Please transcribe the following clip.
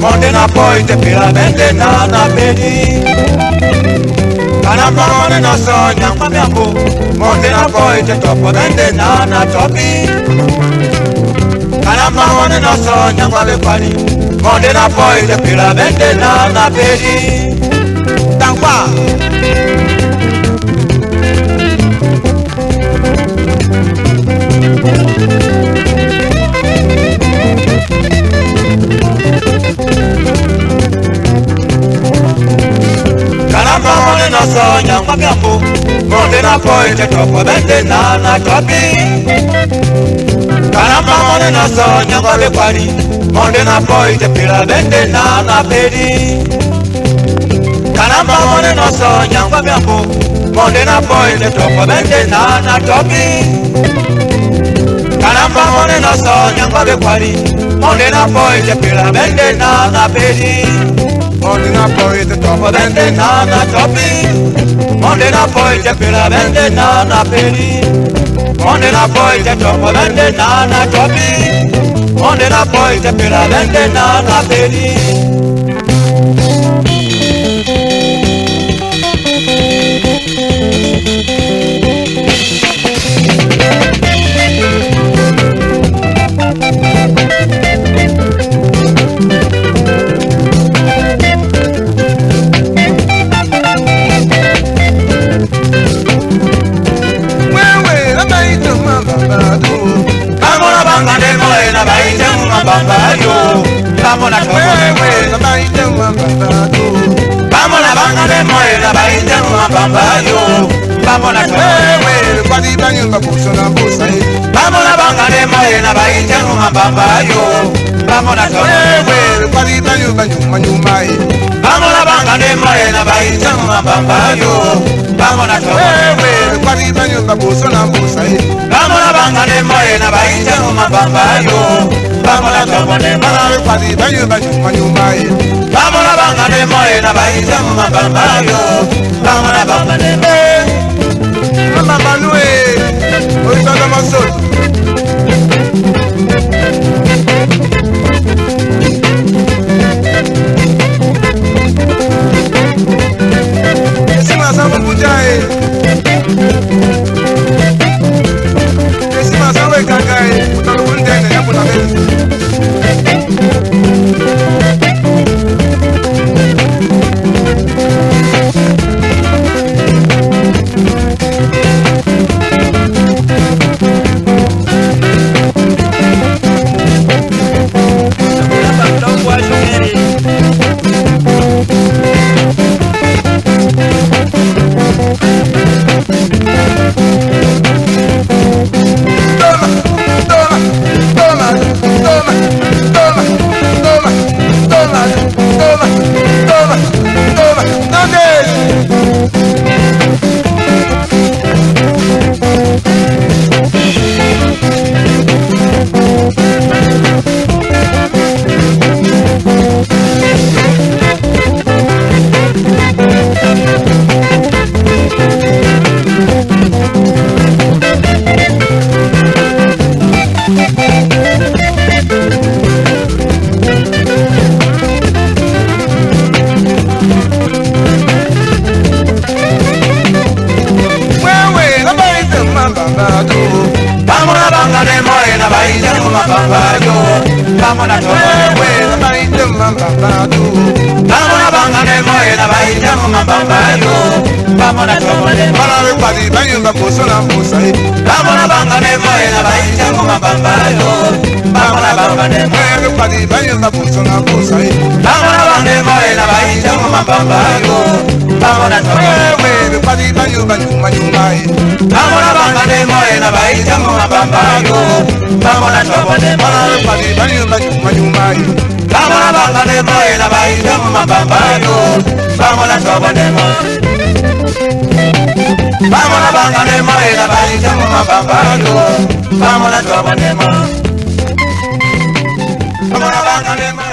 Mondena poi te piramente na pedi. Caramba mondena sogna ma miambo. Mondena poi te topo vende na topi. Caramba mondena sogna ma le pari. Mondena poi te piramente na pedi. Tangwa. Mondena sogna ma miambo. Mondena poi te topo vende na topi. Caramba mondena sogna ma le pari. Mondena poi te piramente na pedi. Caramba mondena sogna ma miambo. Mondena poi te topo vende na topi. Caramba mondena sogna ma le pari. Mondena poi te piramente na pedi. Mondena poi te topo vende na topi. Mondena poi te piramente na pedi. Mondena poi te topo vende na topi. Mondena poi te piramente na pedi. Vamos a banga de moeda, baite uma bambayo. Vamos a kwadi banyu babuso na busa. Vamos a banga de moeda, baite uma bambayo. Vamos a kwadi banyu mai. Vamos a banga de moeda, baite uma bambayo. Vamos a kwadi banyu babuso na busa. Vamos a banga de moeda, baite uma bambayo. Vamos a kwadi banyu mai. Vamos a banga de moeda, baite uma bambayo. Vamos a banga de Mama Manue, oita da masoto. Esse maçã vai pujar aí. Esse maçã vai cagar aí. Botar no container, já por na mesa. banyo banyumai. Bamona banga de moe na baita mwa bambago. Bamona tobo de moe. Banyo banyumai. Bamona banga de moe na baita mwa bambago. Bamona tobo de moe. Bamona banga de moe na baita mwa bambago. Bamona tobo de moe. Bamona banga de moe.